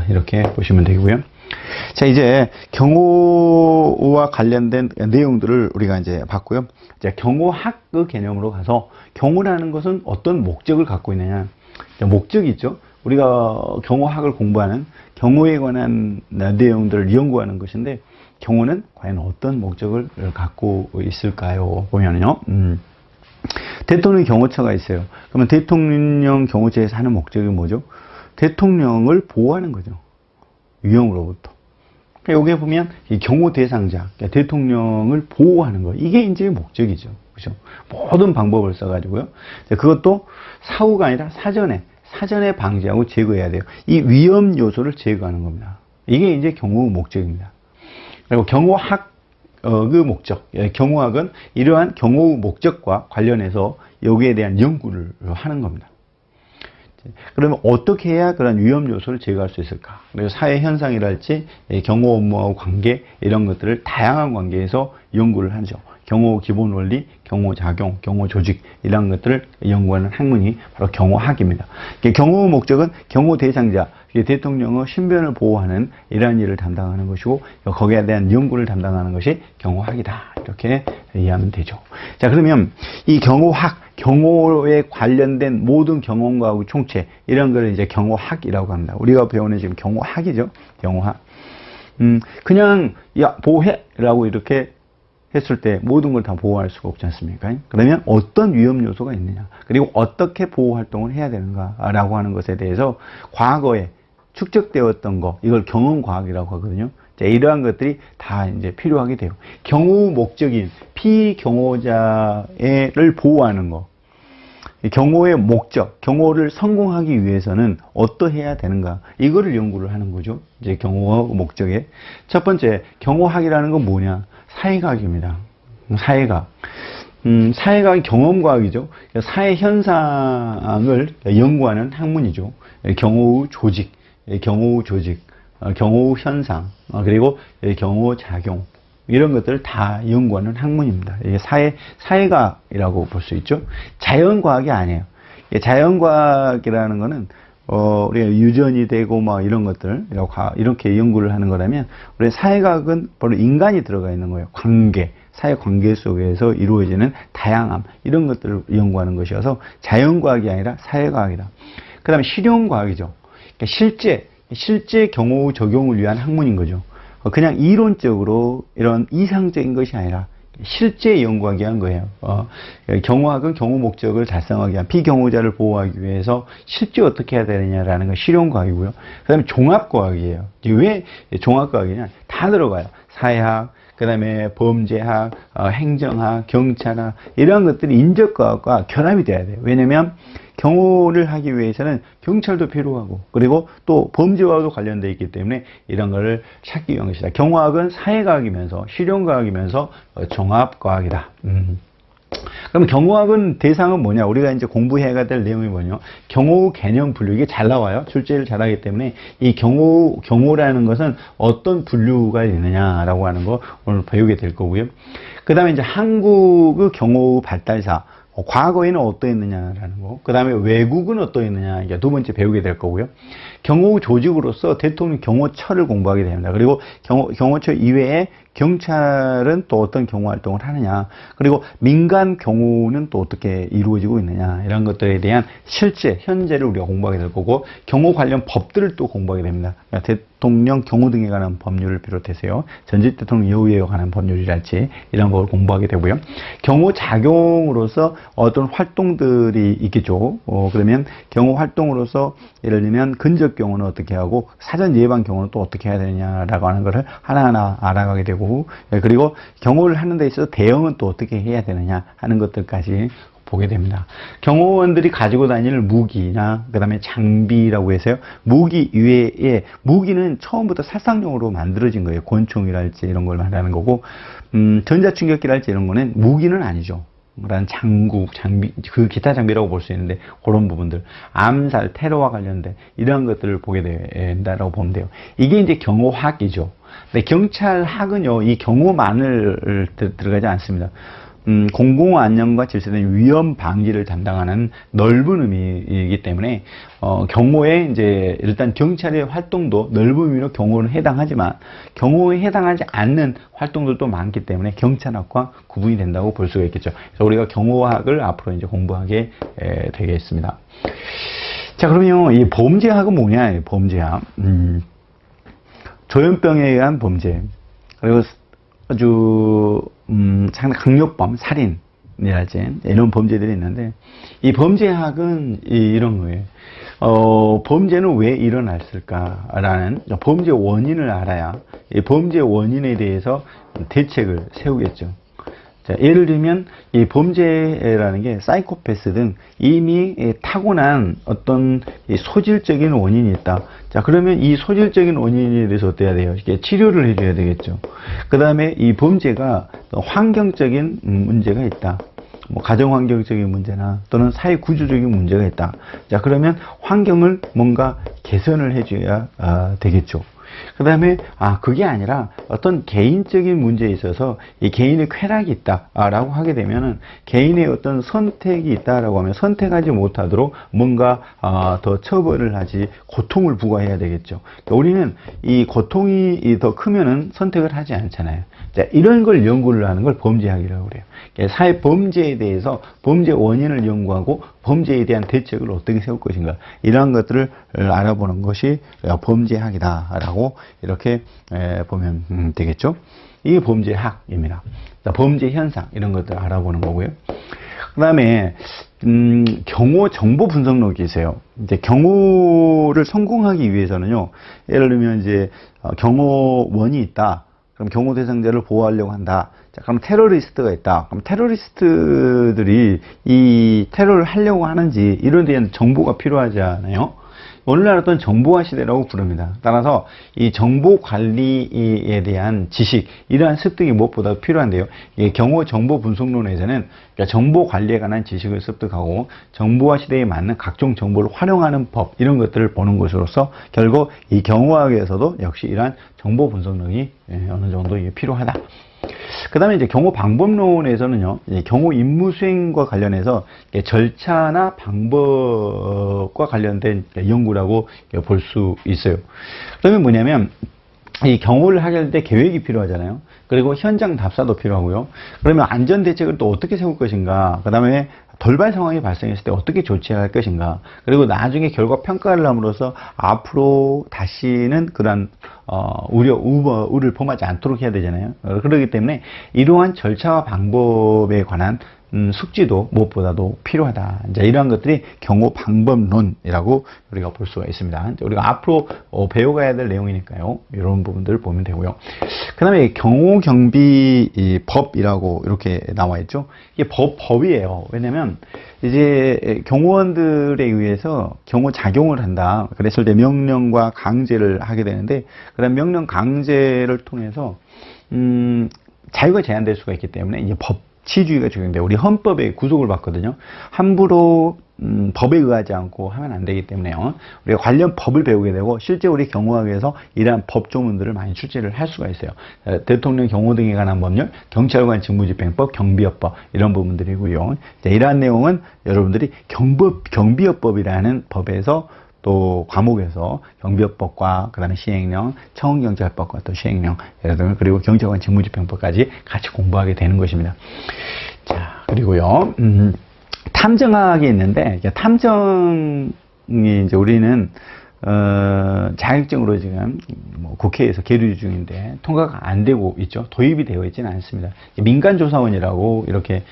이렇게 보시면 되고요. 자, 이제 경호와 관련된 내용들을 우리가 이제 봤고요. 이제 경호학의 개념으로 가서 경호라는 것은 어떤 목적을 갖고 있느냐. 목적이 있죠. 우리가 경호학을 공부하는 경호에 관한 내용들을 연구하는 것인데 경호는 과연 어떤 목적을 갖고 있을까요? 보면요. 대통령 경호처가 있어요. 그러면 대통령 경호처에서 하는 목적이 뭐죠? 대통령을 보호하는 거죠. 위험으로부터. 여기에 보면 이 경호 대상자, 대통령을 보호하는 거. 이게 이제 목적이죠. 그죠? 모든 방법을 써가지고요. 그것도 사후가 아니라 사전에 방지하고 제거해야 돼요. 이 위험 요소를 제거하는 겁니다. 이게 이제 경호 목적입니다. 그리고 경호학 그 목적, 경호학은 이러한 경호 목적과 관련해서 여기에 대한 연구를 하는 겁니다. 그러면 어떻게 해야 그런 위험 요소를 제거할 수 있을까? 그리고 사회 현상이랄지 경호 업무하고 관계 이런 것들을 다양한 관계에서 연구를 하죠. 경호 기본 원리, 경호 작용, 경호 조직 이런 것들을 연구하는 학문이 바로 경호학입니다. 경호 목적은 경호 대상자, 대통령의 신변을 보호하는 이러한 일을 담당하는 것이고 거기에 대한 연구를 담당하는 것이 경호학이다. 이렇게 이해하면 되죠. 자, 그러면 이 경호학, 경호에 관련된 모든 경험과의 총체 이런 거를 이제 경호학이라고 합니다. 우리가 배우는 지금 경호학이죠. 경호학. 그냥 야 보호해라고 이렇게 했을 때 모든 걸 다 보호할 수가 없지 않습니까? 그러면 어떤 위험 요소가 있느냐, 그리고 어떻게 보호 활동을 해야 되는가라고 하는 것에 대해서 과거에 축적되었던 거, 이걸 경험과학이라고 하거든요. 자, 이러한 것들이 다 이제 필요하게 돼요. 경호 목적인 피경호자를 보호하는 거, 경호의 목적, 경호를 성공하기 위해서는 어떠해야 되는가, 이거를 연구를 하는 거죠. 이제 경호 목적에 첫 번째 경호학이라는 건 뭐냐? 사회과학입니다. 사회과학. 사회과학이 경험과학이죠. 사회 현상을 연구하는 학문이죠. 경호 조직, 경호 현상, 그리고 경호 작용, 이런 것들을 다 연구하는 학문입니다. 이게 사회과학이라고 볼 수 있죠. 자연과학이 아니에요. 자연과학이라는 거는 우리가 유전이 되고 막 이런 것들 이렇게 연구를 하는 거라면, 우리 사회과학은 바로 인간이 들어가 있는 거예요. 관계, 사회 관계 속에서 이루어지는 다양함 이런 것들을 연구하는 것이어서 자연과학이 아니라 사회과학이다. 그 다음에 실용과학이죠. 그러니까 실제 경호 적용을 위한 학문인 거죠. 그냥 이론적으로 이런 이상적인 것이 아니라 실제 연구하기 위한 거예요. 경호학은 경호 목적을 달성하기 위한, 피경호자를 보호하기 위해서 실제 어떻게 해야 되느냐라는 건 실용과학이고요. 그 다음에 종합과학이에요. 왜 종합과학이냐? 다 들어가요. 사회학, 그 다음에 범죄학, 행정학, 경찰학, 이런 것들이 인적과학과 결합이 돼야 돼요. 왜냐면 경호를 하기 위해서는 경찰도 필요하고, 그리고 또 범죄와도 관련되어 있기 때문에 이런 거를 찾기 위한 것이다. 경호학은 사회과학이면서 실용과학이면서 종합과학이다. 그럼 경호학은 대상은 뭐냐? 우리가 이제 공부해야 될 내용이 뭐냐? 경호 개념 분류. 이게 잘 나와요. 출제를 잘하기 때문에 이 경호라는 것은 어떤 분류가 있느냐라고 하는 거 오늘 배우게 될 거고요. 그 다음에 이제 한국의 경호 발달사. 과거에는 어떠했느냐라는 거. 그 다음에 외국은 어떠했느냐. 이게 두 번째 배우게 될 거고요. 경호 조직으로서 대통령 경호처를 공부하게 됩니다. 그리고 경호처 이외에 경찰은 또 어떤 경호 활동을 하느냐, 그리고 민간 경호는 또 어떻게 이루어지고 있느냐, 이런 것들에 대한 실제 현재를 우리가 공부하게 될 거고, 경호 관련 법들을 또 공부하게 됩니다. 그러니까 대통령 경호 등에 관한 법률을 비롯해서요, 전직 대통령 여우에 관한 법률이랄지 이런 걸 공부하게 되고요. 경호 작용으로서 어떤 활동들이 있겠죠. 그러면 경호 활동으로서 예를 들면 근접 경호는 어떻게 하고 사전 예방 경호는 또 어떻게 해야 되느냐라고 하는 것을 하나하나 알아가게 되고, 그리고 경호를 하는 데 있어서 대응은 또 어떻게 해야 되느냐 하는 것들까지 보게 됩니다. 경호원들이 가지고 다니는 무기나 그 다음에 장비라고 해서요, 무기 이외에, 무기는 처음부터 살상용으로 만들어진 거예요. 권총이랄지 이런 걸 말하는 거고, 전자충격기랄지 이런 거는 무기는 아니죠. 그런 장비, 그 기타 장비라고 볼 수 있는데, 그런 부분들, 암살, 테러와 관련된 이런 것들을 보게 된다라고 보면 돼요. 이게 이제 경호학이죠. 근데 경찰학은요, 이 경호만을 들어가지 않습니다. 공공 안녕과 질서에 대한 위험 방지를 담당하는 넓은 의미이기 때문에 경호에 이제 일단 경찰의 활동도 넓은 의미로 경호는 해당하지만 경호에 해당하지 않는 활동들도 많기 때문에 경찰학과 구분이 된다고 볼 수가 있겠죠. 그래서 우리가 경호학을 앞으로 이제 공부하게 되겠습니다. 자, 그러면 이 범죄학은 뭐냐? 범죄학. 조현병에 의한 범죄. 그리고 아주 상당히 강력범, 살인이랄지 이런 범죄들이 있는데 이 범죄학은 이런 거예요. 범죄는 왜 일어났을까라는 범죄 원인을 알아야 이 범죄 원인에 대해서 대책을 세우겠죠. 자, 예를 들면 이 범죄라는 게 사이코패스 등 이미 타고난 어떤 소질적인 원인이 있다. 자, 그러면 이 소질적인 원인에 대해서 어때야 돼요? 이게 치료를 해줘야 되겠죠. 그 다음에 이 범죄가 환경적인 문제가 있다. 뭐 가정 환경적인 문제나 또는 사회 구조적인 문제가 있다. 자, 그러면 환경을 뭔가 개선을 해줘야 되겠죠. 그 다음에 그게 아니라 어떤 개인적인 문제에 있어서 이 개인의 쾌락이 있다라고 하게 되면은 개인의 어떤 선택이 있다라고 하면 선택하지 못하도록 뭔가 더 처벌을 하지 고통을 부과해야 되겠죠. 그러니까 우리는 이 고통이 더 크면은 선택을 하지 않잖아요. 자, 이런 걸 연구를 하는 걸 범죄학이라고 그래요. 사회 범죄에 대해서 범죄 원인을 연구하고 범죄에 대한 대책을 어떻게 세울 것인가 이러한 것들을 알아보는 것이 범죄학이다라고 이렇게 보면 되겠죠. 이게 범죄학입니다. 범죄 현상 이런 것들을 알아보는 거고요. 그 다음에 경호 정보 분석록이 있어요. 이제 경호를 성공하기 위해서는요. 예를 들면 이제 경호원이 있다. 그럼 경호 대상자를 보호하려고 한다. 자, 그럼 테러리스트가 있다. 그럼 테러리스트들이 이 테러를 하려고 하는지 이런 데 대한 정보가 필요하잖아요. 오늘날 어떤 정보화 시대라고 부릅니다. 따라서 이 정보 관리에 대한 지식, 이러한 습득이 무엇보다 필요한데요. 이 경호 정보 분석론에서는 정보 관리에 관한 지식을 습득하고 정보화 시대에 맞는 각종 정보를 활용하는 법, 이런 것들을 보는 것으로서 결국 이 경호학에서도 역시 이러한 정보 분석론이 어느 정도 필요하다. 그 다음에 이제 경호 방법론에서는요, 경호 임무 수행과 관련해서 절차나 방법과 관련된 연구라고 볼 수 있어요. 그러면 뭐냐면, 이 경호를 하게 될 때 계획이 필요하잖아요. 그리고 현장 답사도 필요하고요. 그러면 안전 대책을 또 어떻게 세울 것인가? 그 다음에 돌발 상황이 발생했을 때 어떻게 조치할 것인가? 그리고 나중에 결과 평가를 함으로써 앞으로 다시는 그런 우려를 범하지 않도록 해야 되잖아요. 그렇기 때문에 이러한 절차와 방법에 관한 숙지도 무엇보다도 필요하다. 이제 이러한 것들이 경호 방법론이라고 우리가 볼 수가 있습니다. 우리가 앞으로 배워가야 될 내용이니까요. 이런 부분들을 보면 되고요. 그 다음에 경호 경비 법이라고 이렇게 나와 있죠. 이게 법이에요. 왜냐면 이제 경호원들에 의해서 경호 작용을 한다. 그랬을 때 명령과 강제를 하게 되는데, 그다음 명령 강제를 통해서 자유가 제한될 수가 있기 때문에 이제 법치주의가 적용돼요. 우리 헌법에 구속을 받거든요. 함부로 법에 의하지 않고 하면 안 되기 때문에요. 우리가 관련 법을 배우게 되고 실제 우리 경호학에서 이러한 법조문들을 많이 출제를 할 수가 있어요. 대통령 경호 등에 관한 법률, 경찰관 직무집행법, 경비업법 이런 부분들이고요. 이러한 내용은 여러분들이 경비업법이라는 법에서 또 과목에서 경비업법과 그다음에 시행령, 청경찰법과 또 시행령, 그리고 경찰관 직무집행법까지 같이 공부하게 되는 것입니다. 자, 그리고요. 탐정학이 있는데, 탐정이 이제 우리는 자격증으로 지금 국회에서 계류 중인데 통과가 안 되고 있죠. 도입이 되어 있지는 않습니다. 민간조사원이라고 이렇게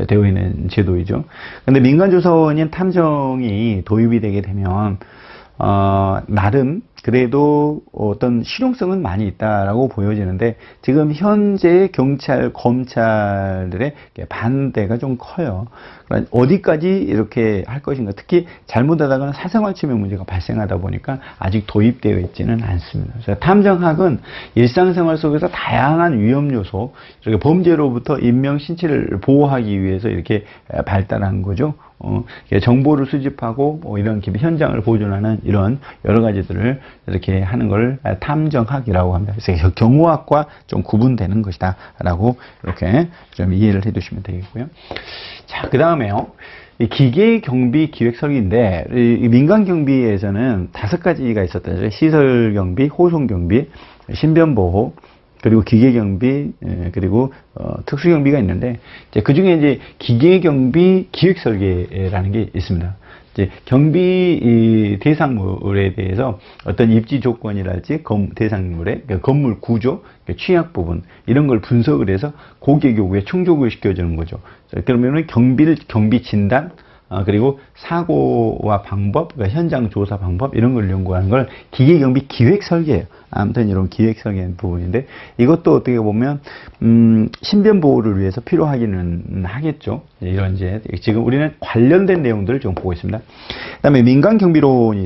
되어 있는 제도이죠. 근데 민간조사원인 탐정이 도입이 되게 되면 나름 그래도 어떤 실용성은 많이 있다라고 보여지는데, 지금 현재 경찰, 검찰들의 반대가 좀 커요. 그러니까 어디까지 이렇게 할 것인가, 특히 잘못하다가는 사생활 침해 문제가 발생하다 보니까 아직 도입되어 있지는 않습니다. 그래서 탐정학은 일상생활 속에서 다양한 위험 요소, 이렇게 범죄로부터 인명 신체를 보호하기 위해서 이렇게 발달한 거죠. 정보를 수집하고 이런 현장을 보존하는 이런 여러 가지들을 이렇게 하는 걸 탐정학이라고 합니다. 그래서 경호학과 좀 구분되는 것이다 라고 이렇게 좀 이해를 해 두시면 되겠고요. 자, 그 다음에요. 기계 경비 기획 설계인데, 이 민간 경비에서는 5가지가 있었다죠. 시설 경비, 호송 경비, 신변 보호, 그리고 기계 경비, 그리고 특수 경비가 있는데, 그 중에 이제 기계 경비 기획 설계라는 게 있습니다. 이제 경비 대상물에 대해서 어떤 입지 조건이랄지 대상물의 건물 구조, 취약 부분 이런 걸 분석을 해서 고객 요구에 충족을 시켜주는 거죠. 그러면은 경비 진단, 그리고 사고와 방법, 그러니까 현장 조사 방법 이런 걸 연구하는 걸 기계경비 기획 설계예요. 아무튼 이런 기획 설계 부분인데 이것도 어떻게 보면 신변 보호를 위해서 필요하기는 하겠죠. 이런 이제 지금 우리는 관련된 내용들을 좀 보고 있습니다. 그다음에 민간 경비론이